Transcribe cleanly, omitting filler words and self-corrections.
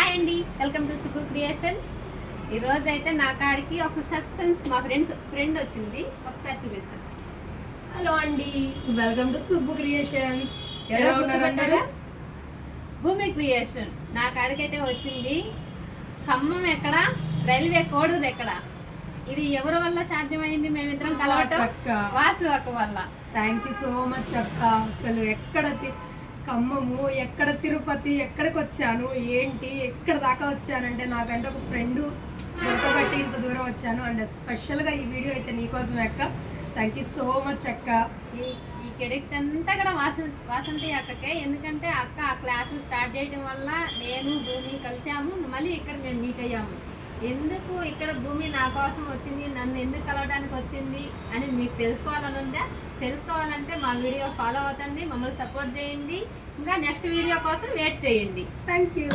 Hi అండి, welcome to Subbu creation. ఈరోజు అయితే నా కాడికి ఒక సస్పెన్స్ మా ఫ్రెండ్ వచ్చింది. ఒకసారి చూపిస్తాను. హలో అండి, వెల్కమ్ టు సుబ్బు క్రియేషన్స్. ఎవరో గుర్తుపట్టారా? భూమి క్రియేషన్ నా కాడికి అయితే వచ్చింది. ఖమ్మం ఎక్కడ, రైల్వే కోడూరు ఎక్కడ, ఇది ఎవరి వల్ల సాధ్యమైంది? మేమిద్దరం కలవటం వాసు అక్క వల్ల. థ్యాంక్ యూ సో మచ్ అక్క. అసలు ఎక్కడ ఖమ్మము, ఎక్కడ తిరుపతి, ఎక్కడికి వచ్చాను, ఏంటి ఎక్కడ దాకా వచ్చానంటే నాకంటే ఒక ఫ్రెండ్ దొరకబట్టి ఇంత దూరం వచ్చాను. అండ్ స్పెషల్గా ఈ వీడియో అయితే నీకోసమే అక్క. థ్యాంక్ యూ సో మచ్ అక్క. ఈ క్రెడిట్ అంతా కూడా వాసంతి అక్కకే. ఎందుకంటే అక్క ఆ క్లాసులు స్టార్ట్ చేయడం వల్ల నేను భూమి కలిసాము, మళ్ళీ ఇక్కడ మేము మీట్ అయ్యాము. ఎందుకు ఇక్కడ భూమి నా కోసం వచ్చింది, నన్ను ఎందుకు కలవడానికి వచ్చింది అని మీకు తెలుసుకోవాలని ఉందా? తెలుసుకోవాలంటే మా వీడియో ఫాలో అవుతండి, మమ్మల్ని సపోర్ట్ చేయండి. ఇంకా నెక్స్ట్ వీడియో కోసం వెయిట్ చేయండి. Thank you.